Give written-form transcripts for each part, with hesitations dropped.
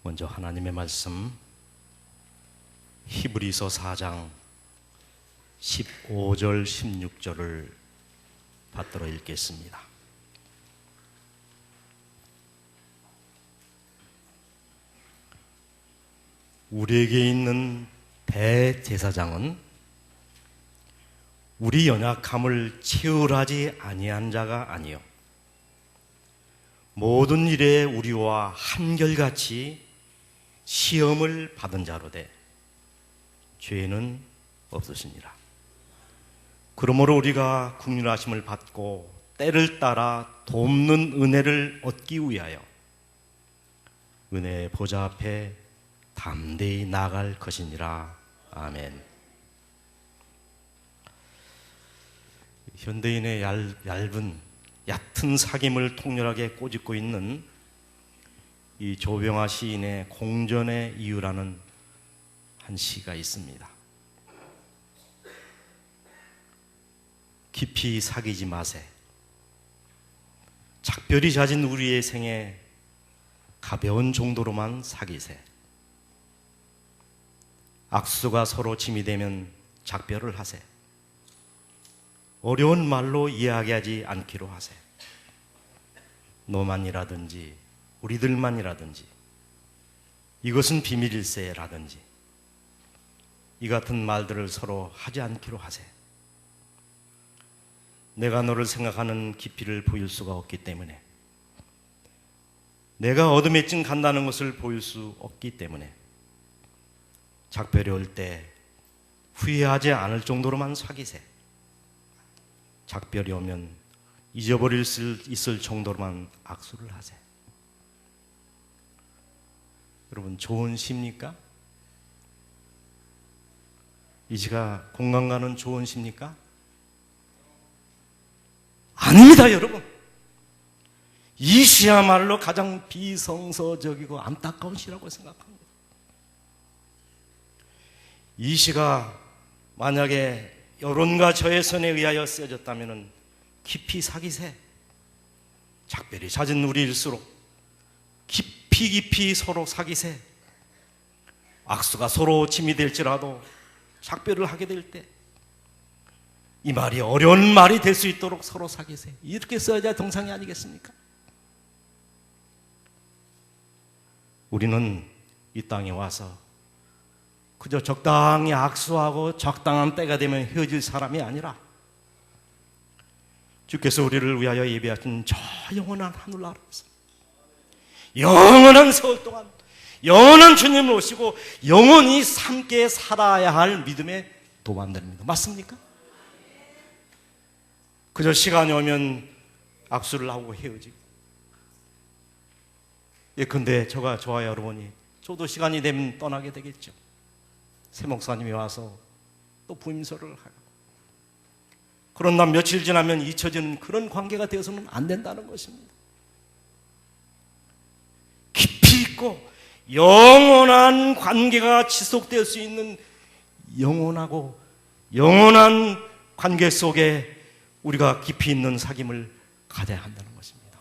먼저 하나님의 말씀 히브리서 4장 15절 16절을 받들어 읽겠습니다. 우리에게 있는 대제사장은 우리 연약함을 체휼하지 아니한 자가 아니요 모든 일에 우리와 한결같이 시험을 받은 자로되 죄는 없으시니라. 그러므로 우리가 긍휼하심을 받고 때를 따라 돕는 은혜를 얻기 위하여 은혜의 보좌 앞에 담대히 나아갈 것이니라. 아멘. 현대인의 얇은 얕은 사귐을 통렬하게 꼬집고 있는 이 조병아 시인의 공전의 이유라는 한 시가 있습니다. 깊이 사귀지 마세. 작별이 잦은 우리의 생에 가벼운 정도로만 사귀세. 악수가 서로 짐이 되면 작별을 하세. 어려운 말로 이야기하지 않기로 하세. 너만이라든지 우리들만이라든지 이것은 비밀일세라든지 이 같은 말들을 서로 하지 않기로 하세. 내가 너를 생각하는 깊이를 보일 수가 없기 때문에, 내가 어둠에 찡 간다는 것을 보일 수 없기 때문에 작별이 올 때 후회하지 않을 정도로만 사귀세. 작별이 오면 잊어버릴 수 있을 정도로만 악수를 하세. 여러분, 좋은 시입니까? 이 시가 공감 가는 좋은 시입니까? 아닙니다, 여러분. 이 시야말로 가장 비성서적이고 안타까운 시라고 생각합니다. 이 시가 만약에 여론과 저의 선에 의하여 쓰여졌다면 깊이 사귀세. 작별이 잦은 우리일수록 깊이 서로 사귀세. 악수가 서로 짐이 될지라도 작별을 하게 될 때 이 말이 어려운 말이 될 수 있도록 서로 사귀세. 이렇게 써야 정상이 아니겠습니까? 우리는 이 땅에 와서 그저 적당히 악수하고 적당한 때가 되면 헤어질 사람이 아니라 주께서 우리를 위하여 예비하신 저 영원한 하늘나라에서 영원한 세월 동안 영원한 주님을 오시고 영원히 함께 살아야 할 믿음의 도반들입니다. 맞습니까? 그저 시간이 오면 악수를 하고 헤어지고, 예컨대 저와 여러분이 저도 시간이 되면 떠나게 되겠죠. 새 목사님이 와서 또 부임서를 하고, 그러나 며칠 지나면 잊혀지는 그런 관계가 되어서는 안 된다는 것입니다. 깊이 있고 영원한 관계가 지속될 수 있는 영원하고 영원한 관계 속에 우리가 깊이 있는 사귐을 가져야 한다는 것입니다.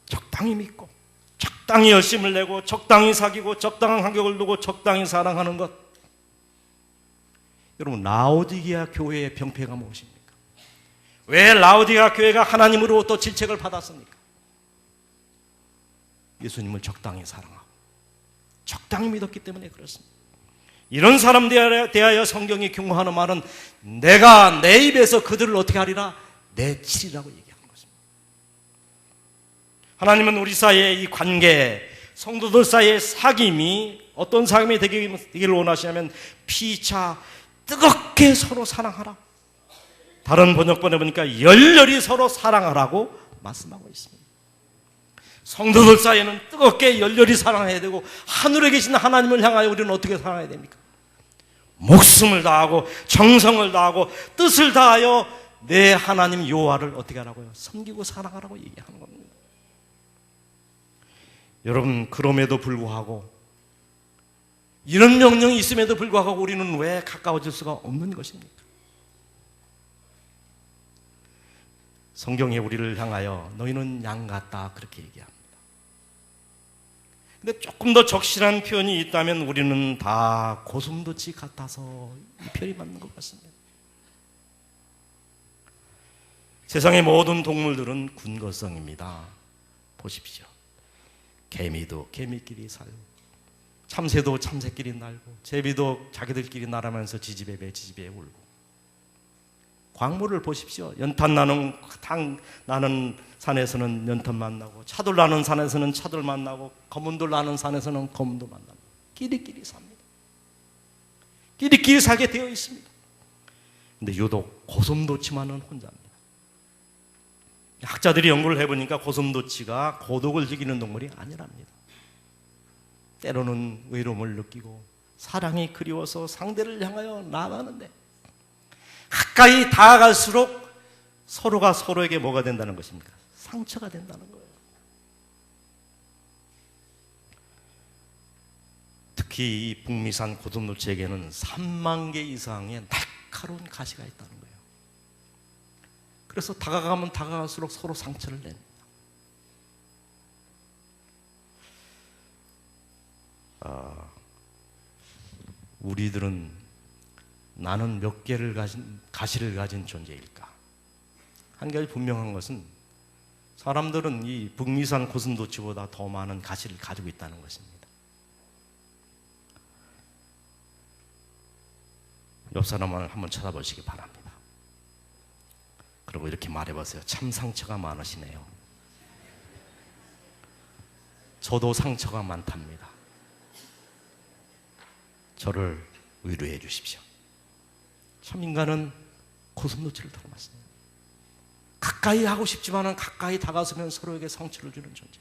적당히 믿고 적당히 열심을 내고 적당히 사귀고 적당한 간격을 두고 적당히 사랑하는 것. 여러분, 라오디게아 교회의 병폐가 무엇입니까? 왜 라오디게아 교회가 하나님으로부터 질책을 받았습니까? 예수님을 적당히 사랑하고 적당히 믿었기 때문에 그렇습니다. 이런 사람들에 대하여 성경이 경고하는 말은 내가 내 입에서 그들을 어떻게 하리라? 내치리라고 얘기하는 것입니다. 하나님은 우리 사이의 이 관계, 성도들 사이의 사귐이 어떤 사귐이 되기를 원하시냐면 피차 뜨겁게 서로 사랑하라. 다른 번역본에 보니까 열렬히 서로 사랑하라고 말씀하고 있습니다. 성도들 사이에는 뜨겁게 열렬히 사랑해야 되고, 하늘에 계신 하나님을 향하여 우리는 어떻게 사랑해야 됩니까? 목숨을 다하고 정성을 다하고 뜻을 다하여 내 하나님 여호와를 어떻게 하라고요? 섬기고 사랑하라고 얘기하는 겁니다. 여러분, 그럼에도 불구하고, 이런 명령이 있음에도 불구하고 우리는 왜 가까워질 수가 없는 것입니까? 성경에 우리를 향하여 너희는 양 같다 그렇게 얘기합니다. 근데 조금 더 적실한 표현이 있다면 우리는 다 고슴도치 같아서 이 표현이 맞는 것 같습니다. 세상의 모든 동물들은 군거성입니다. 보십시오. 개미도 개미끼리 살고, 참새도 참새끼리 날고, 제비도 자기들끼리 날아면서 지지배배 지지배 울고. 광물을 보십시오. 연탄 나는 산에서는 연탄만 나고, 차돌 나는 산에서는 차돌만 나고, 검은돌 나는 산에서는 검은돌만 나고, 끼리끼리 삽니다. 끼리끼리 살게 되어 있습니다. 근데 유독 고슴도치만은 혼자입니다. 학자들이 연구를 해보니까 고슴도치가 고독을 즐기는 동물이 아니랍니다. 때로는 외로움을 느끼고 사랑이 그리워서 상대를 향하여 나아가는데, 가까이 다가갈수록 서로가 서로에게 뭐가 된다는 것입니까? 상처가 된다는 거예요. 특히 이 북미산 고슴도치에게는 3만 개 이상의 날카로운 가시가 있다는 거예요. 그래서 다가가면 다가갈수록 서로 상처를 냅니다. 우리들은 나는 몇 개를 가진 가시를 가진 존재일까? 한 가지 분명한 것은 사람들은 이 북미산 고슴도치보다 더 많은 가시를 가지고 있다는 것입니다. 옆 사람을 한번 쳐다보시기 바랍니다. 그리고 이렇게 말해보세요. 참 상처가 많으시네요. 저도 상처가 많답니다. 저를 위로해 주십시오. 참 인간은 고슴도치를 닮았습니다. 가까이 하고 싶지만은 가까이 다가서면 서로에게 상처를 주는 존재.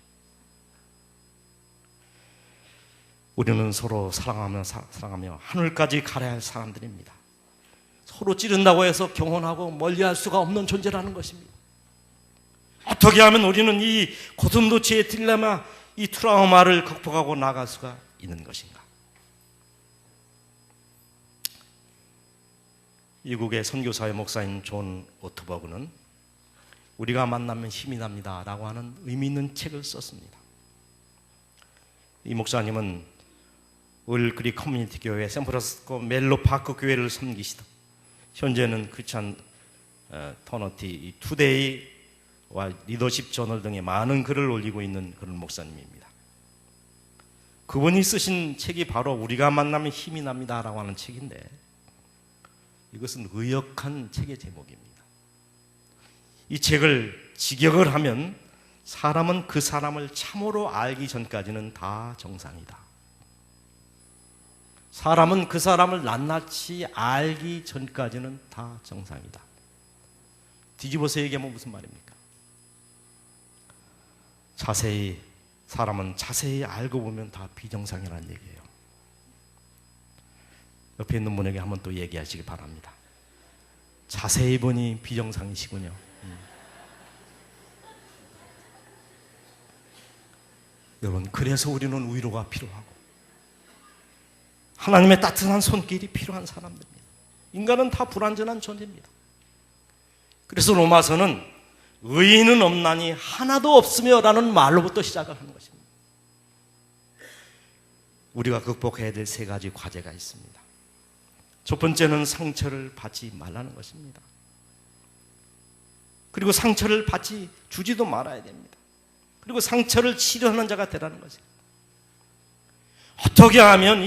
우리는 서로 사랑하며 하늘까지 가려야 할 사람들입니다. 서로 찌른다고 해서 경혼하고 멀리할 수가 없는 존재라는 것입니다. 어떻게 하면 우리는 이 고슴도치의 딜레마, 이 트라우마를 극복하고 나갈 수가 있는 것인가? 미국의 선교사의 목사인 존 오토버그는 우리가 만나면 힘이 납니다 라고 하는 의미 있는 책을 썼습니다. 이 목사님은 을그리 커뮤니티 교회 샌프란시스코 멜로 파크 교회를 섬기시다 현재는 크리스찬 터너티 투데이와 리더십 저널 등의 많은 글을 올리고 있는 그런 목사님입니다. 그분이 쓰신 책이 바로 우리가 만나면 힘이 납니다 라고 하는 책인데, 이것은 의역한 책의 제목입니다. 이 책을 직역을 하면 사람은 그 사람을 참으로 알기 전까지는 다 정상이다. 사람은 그 사람을 낱낱이 알기 전까지는 다 정상이다. 뒤집어서 얘기하면 무슨 말입니까? 사람은 자세히 알고 보면 다 비정상이라는 얘기예요. 옆에 있는 분에게 한번 또 얘기하시기 바랍니다. 자세히 보니 비정상이시군요. 여러분, 그래서 우리는 위로가 필요하고 하나님의 따뜻한 손길이 필요한 사람들입니다. 인간은 다 불완전한 존재입니다. 그래서 로마서는 의인은 없나니 하나도 없으며 라는 말로부터 시작을 하는 것입니다. 우리가 극복해야 될 세 가지 과제가 있습니다. 첫 번째는 상처를 받지 말라는 것입니다. 그리고 상처를 주지도 말아야 됩니다. 그리고 상처를 치료하는 자가 되라는 것입니다. 어떻게 하면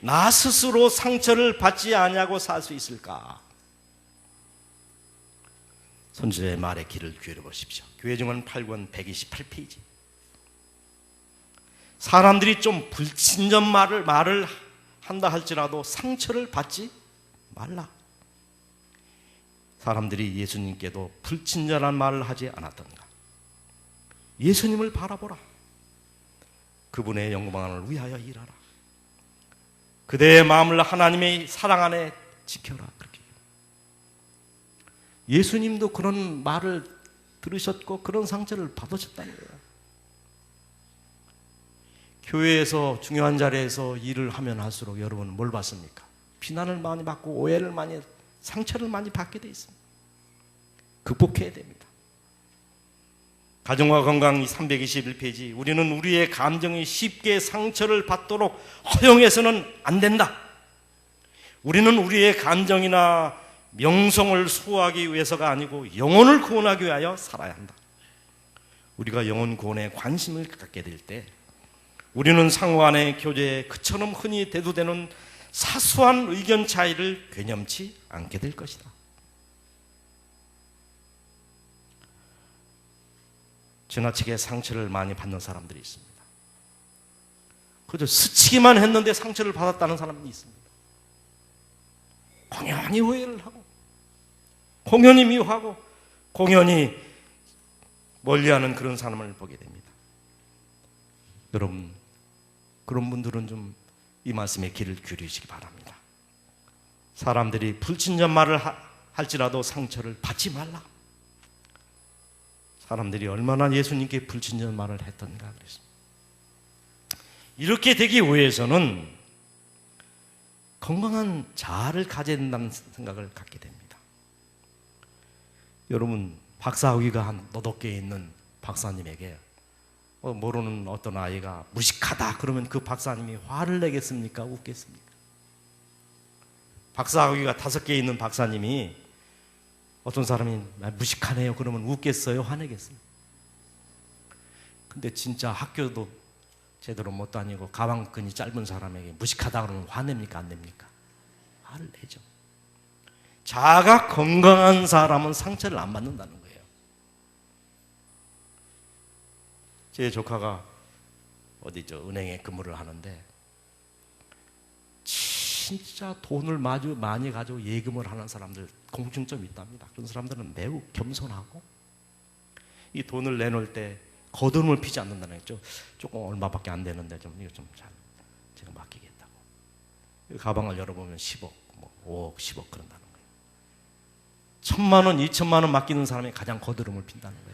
나 스스로 상처를 받지 아니하고 살 수 있을까? 선지자의 말에 귀를 기울여 보십시오. 교회증언 8권 128페이지. 사람들이 좀 불친절 말을 한다 할지라도 상처를 받지 말라. 사람들이 예수님께도 불친절한 말을 하지 않았던가? 예수님을 바라보라. 그분의 영광을 위하여 일하라. 그대의 마음을 하나님의 사랑 안에 지켜라. 그렇게. 예수님도 그런 말을 들으셨고 그런 상처를 받으셨다는 거예요. 교회에서 중요한 자리에서 일을 하면 할수록 여러분은 뭘 받습니까? 비난을 많이 받고 오해를 많이, 상처를 많이 받게 돼 있습니다. 극복해야 됩니다. 가정과 건강 321페이지. 우리는 우리의 감정이 쉽게 상처를 받도록 허용해서는 안 된다. 우리는 우리의 감정이나 명성을 수호하기 위해서가 아니고 영혼을 구원하기 위하여 살아야 한다. 우리가 영혼 구원에 관심을 갖게 될 때 우리는 상호 간의 교제에 그처럼 흔히 대두되는 사소한 의견 차이를 괴념치 않게 될 것이다. 지나치게 상처를 많이 받는 사람들이 있습니다. 그저 스치기만 했는데 상처를 받았다는 사람이 있습니다. 공연히 후회를 하고 공연히 미워하고 공연히 멀리하는 그런 사람을 보게 됩니다. 여러분, 그런 분들은 좀 이 말씀에 귀를 기울이시기 바랍니다. 사람들이 불친절 말을 할지라도 상처를 받지 말라. 사람들이 얼마나 예수님께 불친절 말을 했던가 그랬습니다. 이렇게 되기 위해서는 건강한 자아를 가져야 된다는 생각을 갖게 됩니다. 여러분, 박사학위가 한 너덕계에 있는 박사님에게 모르는 어떤 아이가 무식하다 그러면 그 박사님이 화를 내겠습니까? 웃겠습니까? 박사학위가 5개 있는 박사님이 어떤 사람이 무식하네요 그러면 웃겠어요? 화내겠습니까? 근데 진짜 학교도 제대로 못 다니고 가방끈이 짧은 사람에게 무식하다 그러면 화냅니까? 안 냅니까? 화를 내죠. 자아가 건강한 사람은 상처를 안 받는다는 거예요. 제 조카가 어디죠? 은행에 근무를 하는데 진짜 돈을 많이 가지고 예금을 하는 사람들 공통점이 있답니다. 그런 사람들은 매우 겸손하고 이 돈을 내놓을 때 거두름을 피지 않는다는 거죠. 조금 얼마밖에 안 되는데 좀 이거 좀 잘 제가 맡기겠다고. 가방을 열어보면 10억, 5억, 10억 그런다는 거예요. 1,000만 원, 2,000만 원 맡기는 사람이 가장 거두름을 핀다는 거예요.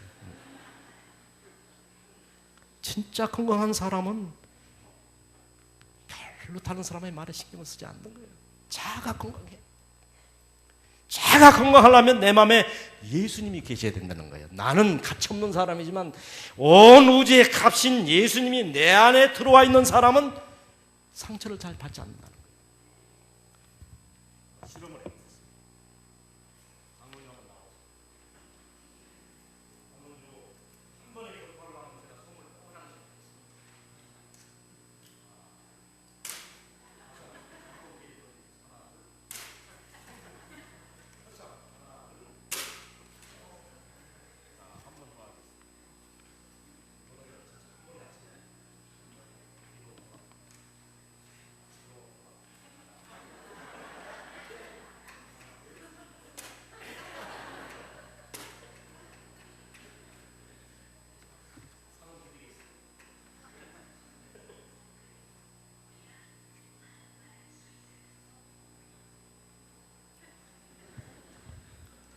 진짜 건강한 사람은 별로 다른 사람의 말에 신경을 쓰지 않는 거예요. 자아가 건강해. 자아가 건강하려면 내 마음에 예수님이 계셔야 된다는 거예요. 나는 가치없는 사람이지만 온 우주의 값인 예수님이 내 안에 들어와 있는 사람은 상처를 잘 받지 않는다는 거예요. 실험을 해보겠습니다.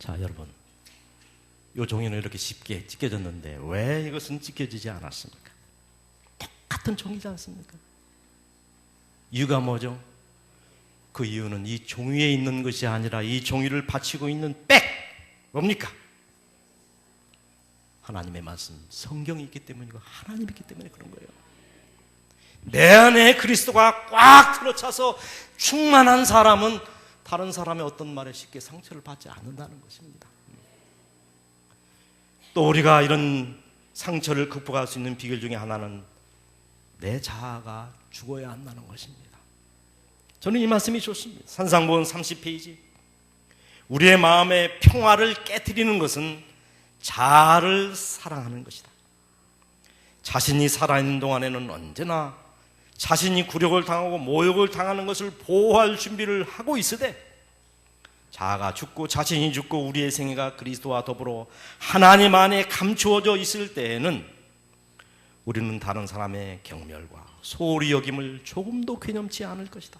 자, 여러분, 이 종이는 이렇게 쉽게 찢겨졌는데 왜 이것은 찢겨지지 않았습니까? 똑같은 종이지 않습니까? 이유가 뭐죠? 그 이유는 이 종이에 있는 것이 아니라 이 종이를 받치고 있는 백! 뭡니까? 하나님의 말씀, 성경이 있기 때문이고 하나님이 있기 때문에 그런 거예요. 내 안에 그리스도가 꽉 들어차서 충만한 사람은 다른 사람의 어떤 말에 쉽게 상처를 받지 않는다는 것입니다. 또 우리가 이런 상처를 극복할 수 있는 비결 중에 하나는 내 자아가 죽어야 한다는 것입니다. 저는 이 말씀이 좋습니다. 산상본 30페이지. 우리의 마음의 평화를 깨트리는 것은 자아를 사랑하는 것이다. 자신이 살아있는 동안에는 언제나 자신이 굴욕을 당하고 모욕을 당하는 것을 보호할 준비를 하고 있으되 자아가 죽고 자신이 죽고 우리의 생애가 그리스도와 더불어 하나님 안에 감추어져 있을 때에는 우리는 다른 사람의 경멸과 소홀히 여김을 조금도 괴념치 않을 것이다.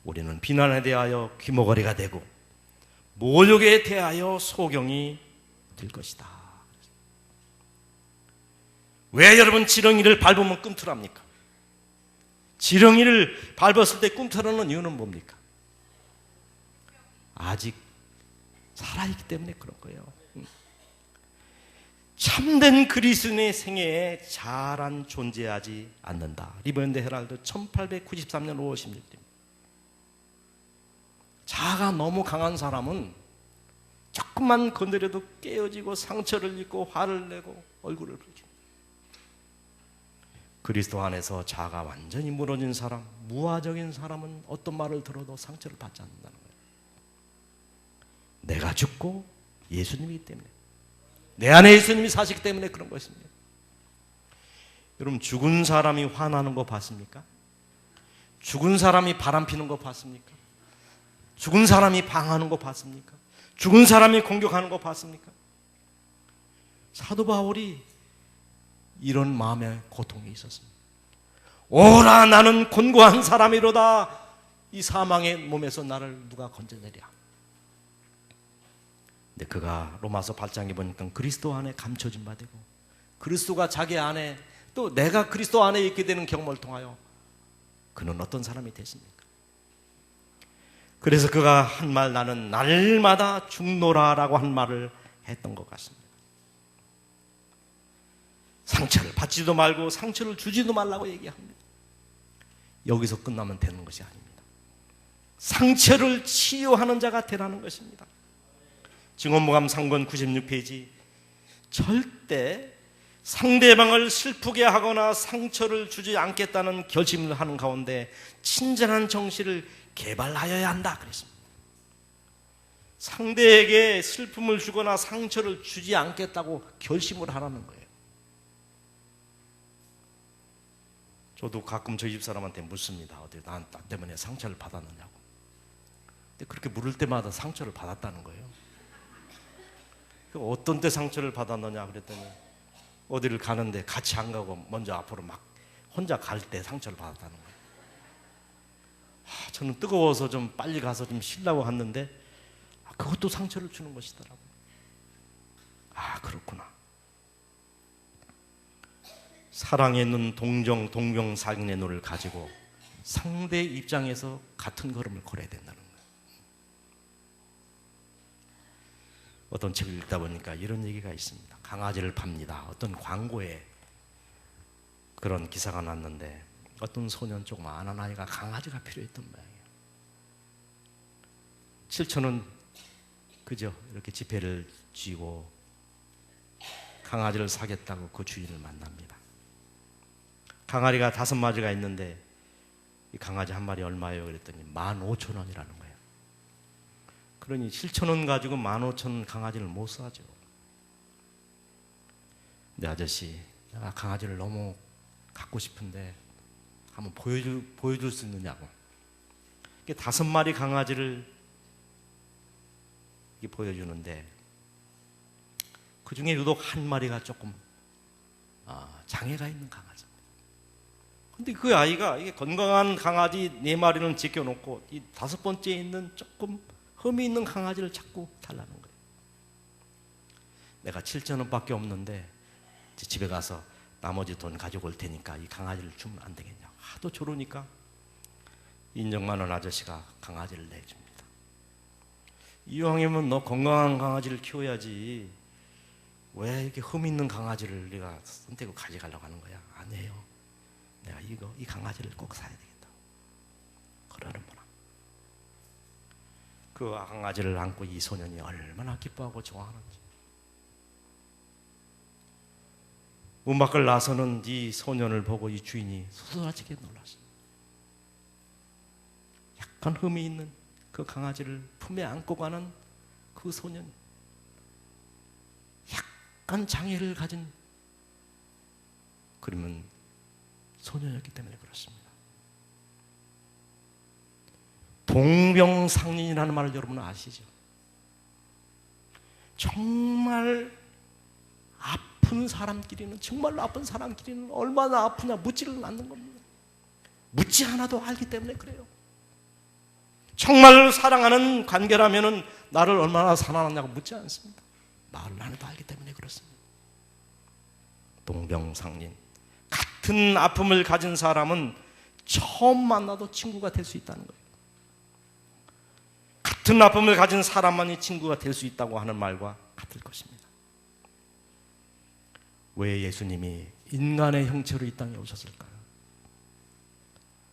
우리는 비난에 대하여 귀머거리가 되고 모욕에 대하여 소경이 될 것이다. 왜 여러분 지렁이를 밟으면 꿈틀합니까? 지렁이를 밟았을 때 꿈틀하는 이유는 뭡니까? 아직 살아있기 때문에 그런 거예요. 참된 그리스도인의 생애에 자아란 존재하지 않는다. 리버랜드 헤럴드 1893년 5월 16일입니다. 자아가 너무 강한 사람은 조금만 건드려도 깨어지고 상처를 입고 화를 내고 얼굴을 붉힙니다. 그리스도 안에서 자아가 완전히 무너진 사람, 무화적인 사람은 어떤 말을 들어도 상처를 받지 않는다는 거예요. 내가 죽고 예수님이기 때문에, 내 안에 예수님이 사시기 때문에 그런 것입니다. 여러분, 죽은 사람이 화나는 거 봤습니까? 죽은 사람이 바람피는 거 봤습니까? 죽은 사람이 방하는 거 봤습니까? 죽은 사람이 공격하는 거 봤습니까? 사도 바울이 이런 마음의 고통이 있었습니다. 오라, 나는 곤고한 사람이로다. 이 사망의 몸에서 나를 누가 건져내랴. 근데 그가 로마서 8장에 보니까 그리스도 안에 감춰진 바 되고, 그리스도가 자기 안에, 또 내가 그리스도 안에 있게 되는 경험을 통하여 그는 어떤 사람이 됐습니까? 그래서 그가 한 말, 나는 날마다 죽노라라고 한 말을 했던 것 같습니다. 상처를 받지도 말고 상처를 주지도 말라고 얘기합니다. 여기서 끝나면 되는 것이 아닙니다. 상처를 치유하는 자가 되라는 것입니다. 증언무감 3권 96페이지, 절대 상대방을 슬프게 하거나 상처를 주지 않겠다는 결심을 하는 가운데 친절한 정신을 개발하여야 한다 그랬습니다. 상대에게 슬픔을 주거나 상처를 주지 않겠다고 결심을 하라는 거예요. 저도 가끔 저희 집사람한테 묻습니다. 어디 나 때문에 상처를 받았느냐고. 근데 그렇게 물을 때마다 상처를 받았다는 거예요. 어떤 때 상처를 받았느냐 그랬더니, 어디를 가는데 같이 안 가고 먼저 앞으로 막 혼자 갈 때 상처를 받았다는 거예요. 저는 뜨거워서 좀 빨리 가서 좀 쉬려고 했는데 그것도 상처를 주는 것이더라고요. 그렇구나. 사랑에 있는 동정사경의 눈을 가지고 상대 입장에서 같은 걸음을 걸어야 된다는 거예요. 어떤 책을 읽다 보니까 이런 얘기가 있습니다. 강아지를 팝니다. 어떤 광고에 그런 기사가 났는데, 어떤 소년 조그마한 아이가 강아지가 필요했던 모양이에요. 7,000원 그죠? 이렇게 지폐를 쥐고 강아지를 사겠다고 그 주인을 만납니다. 강아지가 5마리가 있는데 이 강아지 한 마리 얼마예요? 그랬더니 15,000원이라는 거예요. 그러니 7,000원 가지고 15,000원 강아지를 못 사죠. 근데 아저씨, 내가 강아지를 너무 갖고 싶은데 한번 보여줄 수 있느냐고. 5마리 강아지를 보여주는데, 그 중에 유독 한 마리가 조금 장애가 있는 강아지입니다. 근데 그 아이가 이게 건강한 강아지 4마리는 제껴놓고 이 5번째에 있는 조금 흠이 있는 강아지를 자꾸 달라는 거예요. 내가 7,000원밖에 없는데 집에 가서 나머지 돈 가지고 올 테니까 이 강아지를 주면 안 되겠냐. 하도 조르니까 인정 많은 아저씨가 강아지를 내줍니다. 이왕이면 너 건강한 강아지를 키워야지, 왜 이렇게 흠 있는 강아지를 네가 선택을 가져가려고 하는 거야? 아니에요. 내가 이 강아지를 꼭 사야 되겠다. 그러는구나. 그 강아지를 안고 이 소년이 얼마나 기뻐하고 좋아하는지. 문 밖을 나서는 이 소년을 보고 이 주인이 소스라치게 놀랐어요. 약간 흠이 있는 그 강아지를 품에 안고 가는 그 소년, 약간 장애를 가진, 그러면 소년이었기 때문에 그렇습니다. 동병상련이라는 말을 여러분 아시죠? 정말 아픈 사람끼리는, 정말로 아픈 사람끼리는 얼마나 아프냐 묻지를 않는 겁니다. 묻지 않아도 알기 때문에 그래요. 정말로 사랑하는 관계라면 나를 얼마나 사랑하냐고 묻지 않습니다. 말을 안 해도 알기 때문에 그렇습니다. 동병상련, 같은 아픔을 가진 사람은 처음 만나도 친구가 될 수 있다는 거예요. 같은 아픔을 가진 사람만이 친구가 될 수 있다고 하는 말과 같을 것입니다. 왜 예수님이 인간의 형체로 이 땅에 오셨을까요?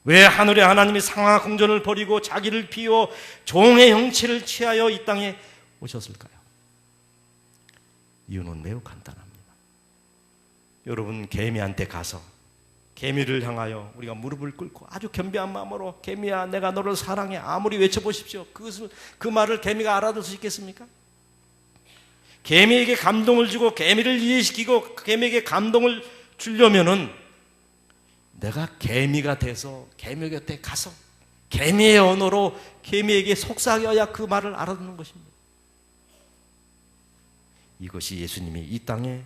왜 하늘의 하나님이 상하 공전을 버리고 자기를 비워 종의 형체를 취하여 이 땅에 오셨을까요? 이유는 매우 간단합니다. 여러분, 개미한테 가서 개미를 향하여 우리가 무릎을 꿇고 아주 겸비한 마음으로 개미야 내가 너를 사랑해 아무리 외쳐보십시오. 그 말을 개미가 알아들 수 있겠습니까? 개미에게 감동을 주고 개미를 이해시키고 개미에게 감동을 주려면은 내가 개미가 돼서 개미 곁에 가서 개미의 언어로 개미에게 속삭여야 그 말을 알아듣는 것입니다. 이것이 예수님이 이 땅에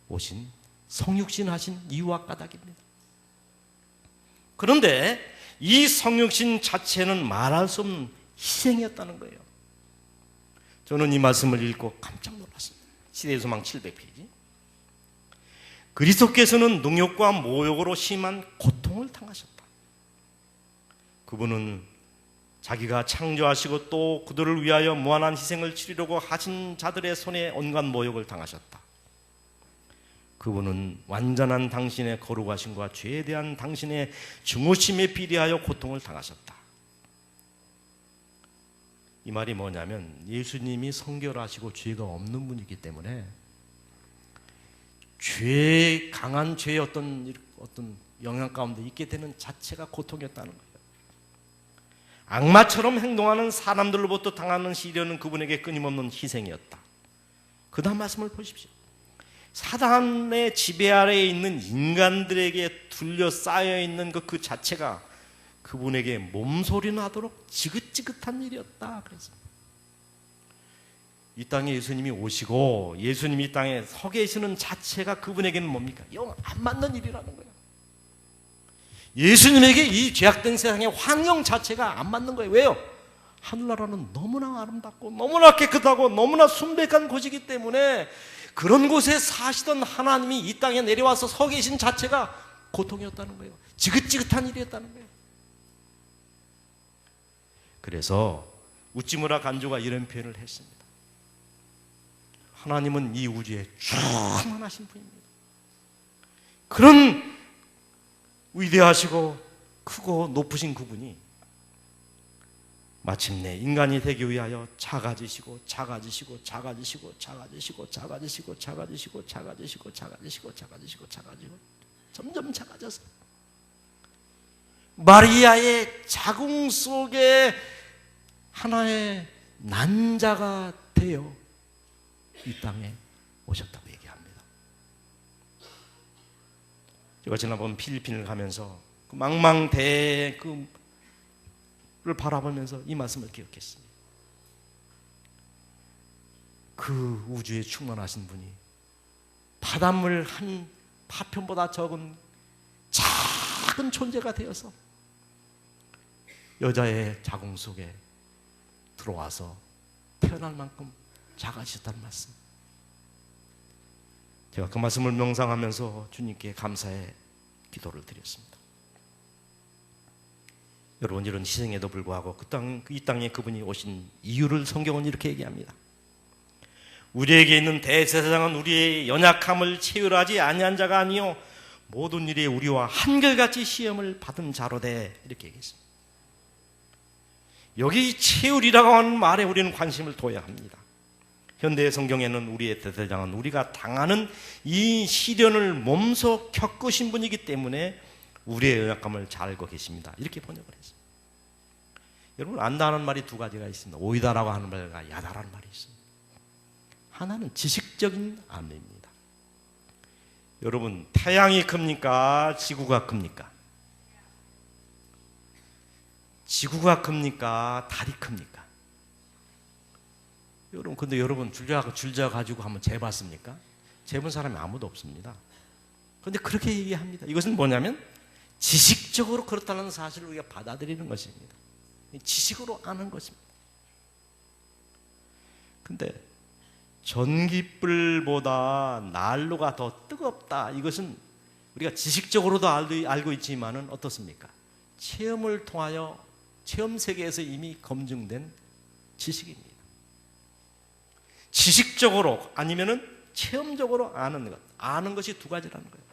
오신 성육신 하신 이유와 까닭입니다. 그런데 이 성육신 자체는 말할 수 없는 희생이었다는 거예요. 저는 이 말씀을 읽고 깜짝 놀랐습니다. 시대의 소망 700페이지. 그리스도께서는 능욕과 모욕으로 심한 고통을 당하셨다. 그분은 자기가 창조하시고 또 그들을 위하여 무한한 희생을 치르려고 하신 자들의 손에 온갖 모욕을 당하셨다. 그분은 완전한 당신의 거룩하심과 죄에 대한 당신의 증오심에 비례하여 고통을 당하셨다. 이 말이 뭐냐면 예수님이 성결하시고 죄가 없는 분이기 때문에 강한 죄의 어떤 영향 가운데 있게 되는 자체가 고통이었다는 거예요. 악마처럼 행동하는 사람들로부터 당하는 시련은 그분에게 끊임없는 희생이었다. 그 다음 말씀을 보십시오. 사단의 지배 아래에 있는 인간들에게 둘러싸여 있는 그 자체가 그분에게 몸소리 나도록 지긋지긋한 일이었다. 그래서 이 땅에 예수님이 오시고 예수님이 이 땅에 서 계시는 자체가 그분에게는 뭡니까? 영 안 맞는 일이라는 거예요. 예수님에게 이 죄악된 세상의 환경 자체가 안 맞는 거예요. 왜요? 하늘나라는 너무나 아름답고 너무나 깨끗하고 너무나 순백한 곳이기 때문에 그런 곳에 사시던 하나님이 이 땅에 내려와서 서 계신 자체가 고통이었다는 거예요. 지긋지긋한 일이었다는 거예요. 그래서 우찌무라 간조가 이런 표현을 했습니다. 하나님은 이 우주에 충만하신 분입니다. 그런 위대하시고 크고 높으신 그분이 마침내 인간이 되기 위하여 작아지시고 작아지시고 작아지시고 작아지시고 작아지시고 작아지시고 작아지시고 작아지시고 작아지시고 작아지고 점점 작아져서 마리아의 자궁 속에 하나의 난자가 되어 이 땅에 오셨다고 얘기합니다. 제가 지난번 필리핀을 가면서 그 망망대해 를 바라보면서 이 말씀을 기억했습니다. 그 우주에 충만하신 분이 바닷물 한 파편보다 적은 작은 존재가 되어서 여자의 자궁 속에 들어와서 태어날 만큼 작아지셨다는 말씀. 제가 그 말씀을 명상하면서 주님께 감사의 기도를 드렸습니다. 여러분, 이런 희생에도 불구하고 이 땅에 그분이 오신 이유를 성경은 이렇게 얘기합니다. 우리에게 있는 대제사장은 우리의 연약함을 체휼하지 아니한 자가 아니요 모든 일에 우리와 한결같이 시험을 받은 자로되, 이렇게 얘기했습니다. 여기 체휼이라고 하는 말에 우리는 관심을 둬야 합니다. 현대 성경에는 우리의 대제사장은 우리가 당하는 이 시련을 몸소 겪으신 분이기 때문에 우리의 연약함을 잘 알고 계십니다. 이렇게 번역을 했습니다. 여러분, 안다는 말이 두 가지가 있습니다. 오이다라고 하는 말과 야다라는 말이 있습니다. 하나는 지식적인 암입니다. 여러분, 태양이 큽니까? 지구가 큽니까? 지구가 큽니까? 달이 큽니까? 여러분, 근데 여러분 줄자 가지고 한번 재봤습니까? 재본 사람이 아무도 없습니다. 그런데 그렇게 얘기합니다. 이것은 뭐냐면 지식적으로 그렇다는 사실을 우리가 받아들이는 것입니다. 지식으로 아는 것입니다. 근데 전깃불보다 난로가 더 뜨겁다. 이것은 우리가 지식적으로도 알고 있지만은 어떻습니까? 체험을 통하여 체험 세계에서 이미 검증된 지식입니다. 지식적으로 아니면은 체험적으로 아는 것. 아는 것이 두 가지라는 거예요.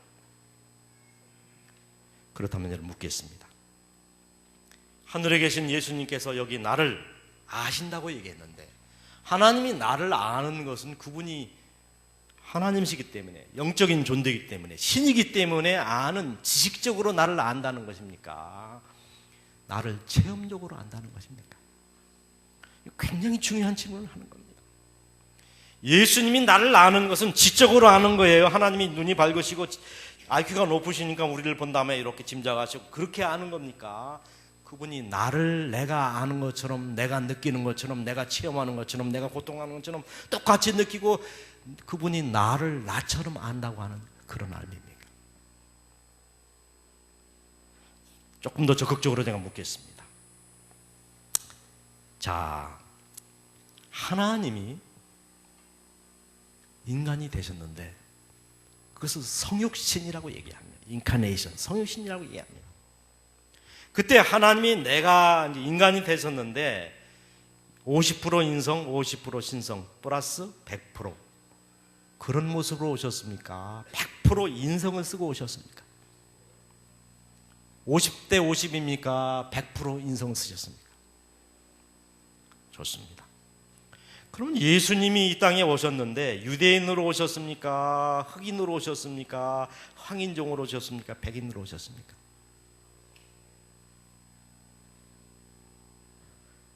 그렇다면 여러분 묻겠습니다. 하늘에 계신 예수님께서 여기 나를 아신다고 얘기했는데, 하나님이 나를 아는 것은 그분이 하나님이시기 때문에, 영적인 존재이기 때문에, 신이기 때문에 아는, 지식적으로 나를 안다는 것입니까? 나를 체험적으로 안다는 것입니까? 굉장히 중요한 질문을 하는 겁니다. 예수님이 나를 아는 것은 지적으로 아는 거예요. 하나님이 눈이 밝으시고 IQ가 높으시니까 우리를 본 다음에 이렇게 짐작하시고 그렇게 아는 겁니까? 그분이 나를 내가 아는 것처럼, 내가 느끼는 것처럼, 내가 체험하는 것처럼, 내가 고통하는 것처럼 똑같이 느끼고 그분이 나를 나처럼 안다고 하는 그런 의미입니까? 조금 더 적극적으로 제가 묻겠습니다. 자, 하나님이 인간이 되셨는데 그것을 성육신이라고 얘기합니다. 인카네이션, 성육신이라고 얘기합니다. 그때 하나님이 내가 인간이 되셨는데 50% 인성, 50% 신성 플러스 100% 그런 모습으로 오셨습니까? 100% 인성을 쓰고 오셨습니까? 50대 50입니까? 100% 인성을 쓰셨습니까? 좋습니다. 그럼 예수님이 이 땅에 오셨는데 유대인으로 오셨습니까? 흑인으로 오셨습니까? 황인종으로 오셨습니까? 백인으로 오셨습니까?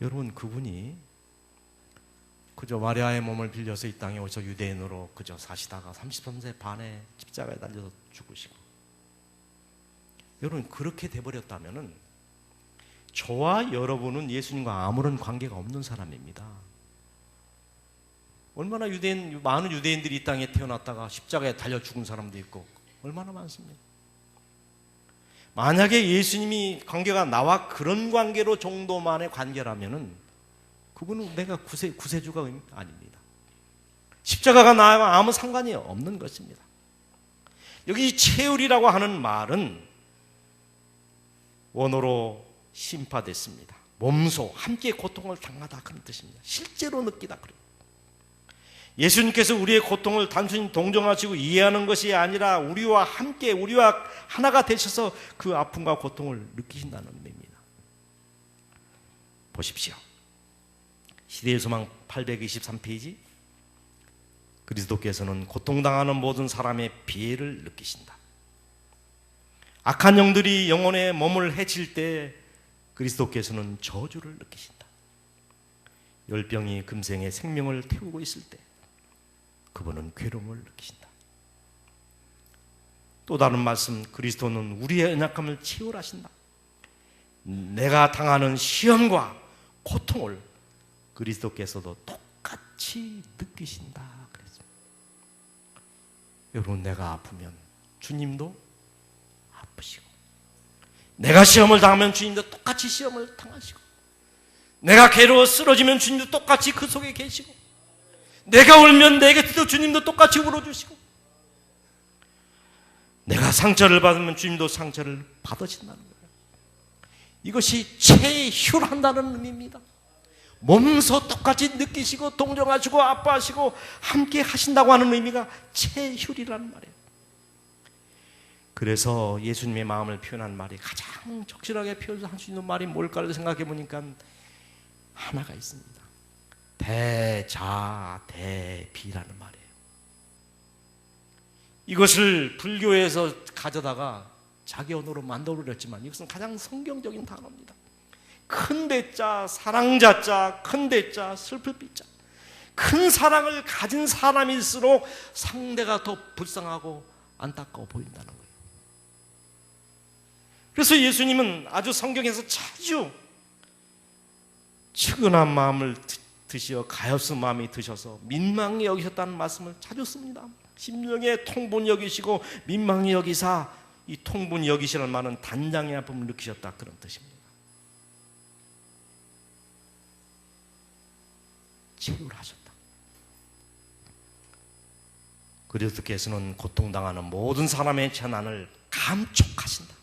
여러분, 그분이 그저 마리아의 몸을 빌려서 이 땅에 오셔 유대인으로 그저 사시다가 33세 반에 십자가에 달려서 죽으시고, 여러분 그렇게 돼버렸다면은 저와 여러분은 예수님과 아무런 관계가 없는 사람입니다. 얼마나 많은 유대인들이 이 땅에 태어났다가 십자가에 달려 죽은 사람도 있고 얼마나 많습니다. 만약에 예수님이 관계가 나와 그런 관계로 정도만의 관계라면은 그분은 내가 구세주가 아닙니다. 십자가가 나와 아무 상관이 없는 것입니다. 여기 체울이라고 하는 말은 원어로 심파됐습니다. 몸소 함께 고통을 당하다 그런 뜻입니다. 실제로 느끼다 그래요. 예수님께서 우리의 고통을 단순히 동정하시고 이해하는 것이 아니라 우리와 함께, 우리와 하나가 되셔서 그 아픔과 고통을 느끼신다는 의미입니다. 보십시오. 시대의 소망 823페이지. 그리스도께서는 고통당하는 모든 사람의 비애를 느끼신다. 악한 영들이 영혼의 몸을 해칠 때 그리스도께서는 저주를 느끼신다. 열병이 금생의 생명을 태우고 있을 때 그분은 괴로움을 느끼신다. 또 다른 말씀, 그리스도는 우리의 연약함을 치유하신다. 내가 당하는 시험과 고통을 그리스도께서도 똑같이 느끼신다 그랬습니다. 여러분, 내가 아프면 주님도 아프시고, 내가 시험을 당하면 주님도 똑같이 시험을 당하시고, 내가 괴로워 쓰러지면 주님도 똑같이 그 속에 계시고, 내가 울면 내 곁에도 주님도 똑같이 울어주시고, 내가 상처를 받으면 주님도 상처를 받으신다는 거예요. 이것이 체휼한다는 의미입니다. 몸소 똑같이 느끼시고 동정하시고 아파하시고 함께 하신다고 하는 의미가 체휼이라는 말이에요. 그래서 예수님의 마음을 표현한 말이 가장 적절하게 표현할 수 있는 말이 뭘까를 생각해 보니까 하나가 있습니다. 대자대비라는 말이에요. 이것을 불교에서 가져다가 자기 언어로 만들어냈지만 이것은 가장 성경적인 단어입니다. 큰 대자, 사랑자자, 큰 대자, 슬플 비자. 큰 사랑을 가진 사람일수록 상대가 더 불쌍하고 안타까워 보인다는 거예요. 그래서 예수님은 아주 성경에서 자주 측은한 마음을 드시어 가엾은 마음이 드셔서 민망히 여기셨다는 말씀을 자주 씁니다. 심령에 통분 여기시고 민망히 여기사, 이 통분 여기시라는 말은 단장의 아픔을 느끼셨다 그런 뜻입니다. 치유하셨다. 그리스도께서는 고통당하는 모든 사람의 재난을 감촉하신다.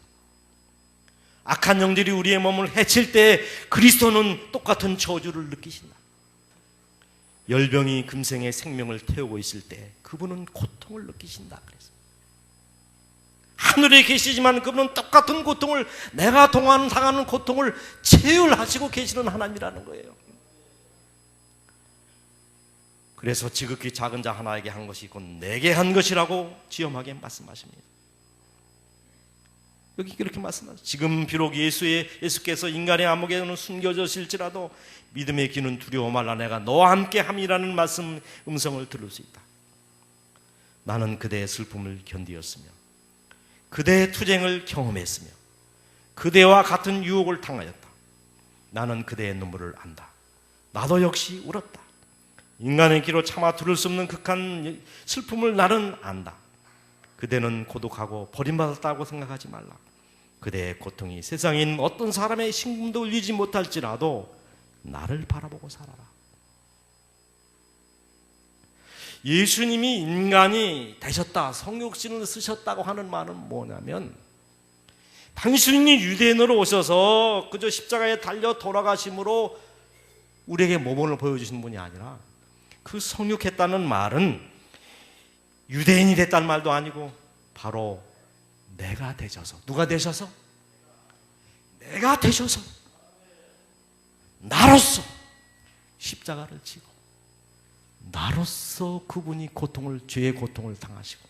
악한 영들이 우리의 몸을 해칠 때 그리스도는 똑같은 저주를 느끼신다. 열병이 금생의 생명을 태우고 있을 때 그분은 고통을 느끼신다 그랬어요. 하늘에 계시지만 그분은 똑같은 고통을, 내가 당하는 고통을 체휼하시고 계시는 하나님이라는 거예요. 그래서 지극히 작은 자 하나에게 한 것이 곧 내게 한 것이라고 지엄하게 말씀하십니다. 여기 그렇게 말씀하세요. 지금 비록 예수께서 인간의 암흑에는 숨겨졌을지라도 믿음의 귀는 두려워 말라, 내가 너와 함께 함이라는 말씀 음성을 들을 수 있다. 나는 그대의 슬픔을 견디었으며 그대의 투쟁을 경험했으며 그대와 같은 유혹을 당하였다. 나는 그대의 눈물을 안다. 나도 역시 울었다. 인간의 귀로 차마 들을 수 없는 극한 슬픔을 나는 안다. 그대는 고독하고 버림받았다고 생각하지 말라. 그대의 고통이 세상에 있는 어떤 사람의 심금도 울리지 못할지라도 나를 바라보고 살아라. 예수님이 인간이 되셨다, 성육신을 쓰셨다고 하는 말은 뭐냐면, 단순히 유대인으로 오셔서 그저 십자가에 달려 돌아가심으로 우리에게 모범을 보여주신 분이 아니라, 그 성육했다는 말은 유대인이 됐다는 말도 아니고 바로 내가 되셔서, 누가 되셔서? 내가 되셔서 나로서 십자가를 지고 나로서 그분이 죄의 고통을 당하시고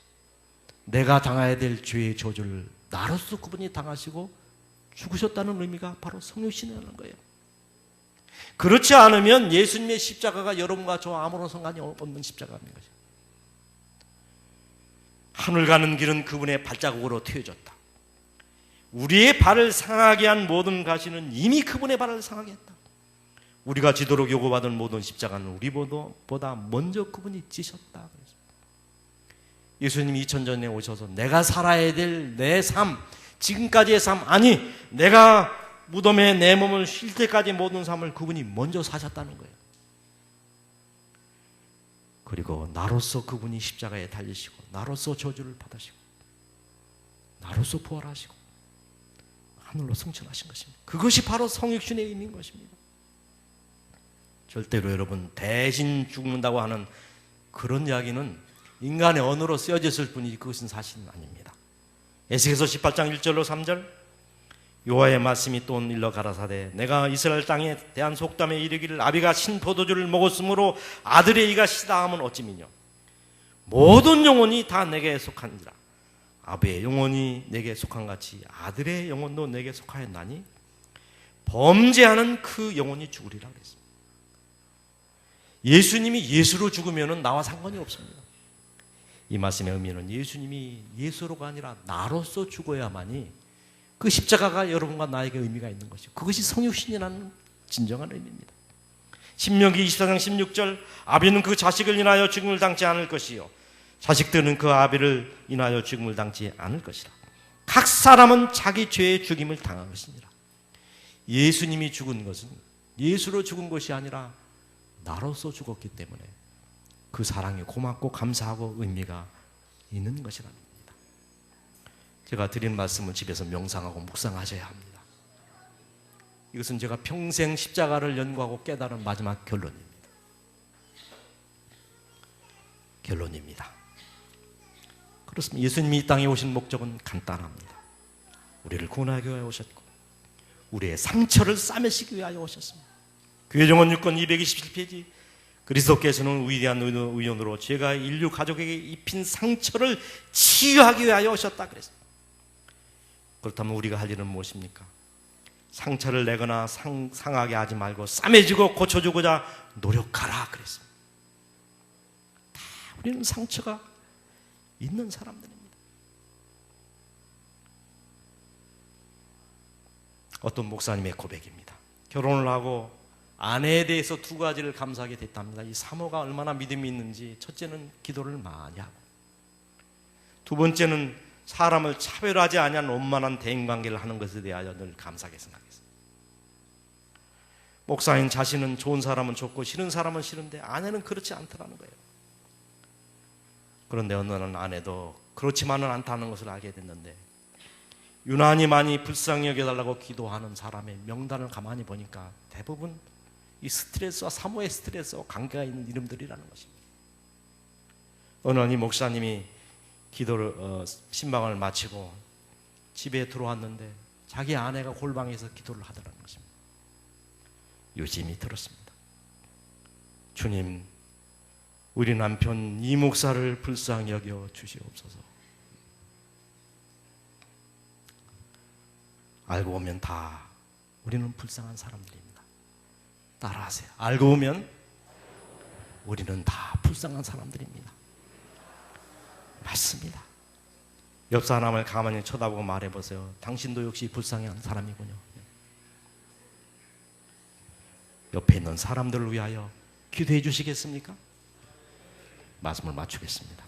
내가 당해야 될 죄의 저주를 나로서 그분이 당하시고 죽으셨다는 의미가 바로 성육신이라는 거예요. 그렇지 않으면 예수님의 십자가가 여러분과 저 아무런 상관이 없는 십자가인 것이에요. 하늘 가는 길은 그분의 발자국으로 트여졌다. 우리의 발을 상하게 한 모든 가시는 이미 그분의 발을 상하게 했다. 우리가 지도록 요구받은 모든 십자가는 우리보다 먼저 그분이 지셨다. 예수님이 2000년에 오셔서 내가 살아야 될 내 삶, 지금까지의 삶, 아니 내가 무덤에 내 몸을 쉴 때까지 모든 삶을 그분이 먼저 사셨다는 거예요. 그리고 나로서 그분이 십자가에 달리시고 나로서 저주를 받으시고 나로서 부활하시고 하늘로 승천하신 것입니다. 그것이 바로 성육신의 의미인 것입니다. 절대로 여러분 대신 죽는다고 하는 그런 이야기는 인간의 언어로 쓰여졌을 뿐이지 그것은 사실은 아닙니다. 에스겔서 18장 1절로 3절, 여호와의 말씀이 또 일러 가라사대 내가 이스라엘 땅에 대한 속담에 이르기를 아비가 신 포도주를 먹었으므로 아들의 이가 시다함은 어찌미뇨. 모든 영혼이 다 내게 속한지라. 아비의 영혼이 내게 속한 같이 아들의 영혼도 내게 속하였나니 범죄하는 그 영혼이 죽으리라 그랬습니다. 예수님이 예수로 죽으면 나와 상관이 없습니다. 이 말씀의 의미는 예수님이 예수로가 아니라 나로서 죽어야만이 그 십자가가 여러분과 나에게 의미가 있는 것이고 그것이 성육신이라는 진정한 의미입니다. 신명기 24장 16절, 아비는 그 자식을 인하여 죽음을 당치 않을 것이요 자식들은 그 아비를 인하여 죽음을 당치 않을 것이라. 각 사람은 자기 죄의 죽임을 당한 것이니라. 예수님이 죽은 것은 예수로 죽은 것이 아니라 나로서 죽었기 때문에 그 사랑이 고맙고 감사하고 의미가 있는 것이랍니다. 제가 드린 말씀을 집에서 명상하고 묵상하셔야 합니다. 이것은 제가 평생 십자가를 연구하고 깨달은 마지막 결론입니다. 그렇습니다. 예수님이 이 땅에 오신 목적은 간단합니다. 우리를 구원하기 위하여 오셨고 우리의 상처를 싸매시기 위하여 오셨습니다. 교회정원 6권 227페이지, 그리스도께서는 위대한 의원으로 죄가 인류 가족에게 입힌 상처를 치유하기 위하여 오셨다 그랬습니다. 그렇다면 우리가 할 일은 무엇입니까? 상처를 내거나 상하게 하지 말고 싸매지고 고쳐주고자 노력하라 그랬습니다. 다 우리는 상처가 있는 사람들입니다. 어떤 목사님의 고백입니다. 결혼을 하고 아내에 대해서 두 가지를 감사하게 됐답니다. 이 사모가 얼마나 믿음이 있는지, 첫째는 기도를 많이 하고, 두 번째는 사람을 차별하지 아니한 원만한 대인관계를 하는 것에 대하여 늘 감사하게 생각했어요. 목사인 자신은 좋은 사람은 좋고 싫은 사람은 싫은데 아내는 그렇지 않더라는 거예요. 그런데 어느 날 아내도 그렇지만은 않다는 것을 알게 됐는데, 유난히 많이 불쌍히 여겨달라고 기도하는 사람의 명단을 가만히 보니까 대부분 이 스트레스와 사모의 스트레스와 관계가 있는 이름들이라는 것입니다. 어느 날 이 목사님이 기도를 신방을 마치고 집에 들어왔는데 자기 아내가 골방에서 기도를 하더라는 것입니다. 유심히 들었습니다. 주님, 우리 남편 이 목사를 불쌍히 여겨 주시옵소서. 알고 보면 다 우리는 불쌍한 사람들입니다. 따라하세요. 알고 보면 우리는 다 불쌍한 사람들입니다. 맞습니다. 옆 사람을 가만히 쳐다보고 말해보세요. 당신도 역시 불쌍한 사람이군요. 옆에 있는 사람들을 위하여 기도해 주시겠습니까? 말씀을 마치겠습니다.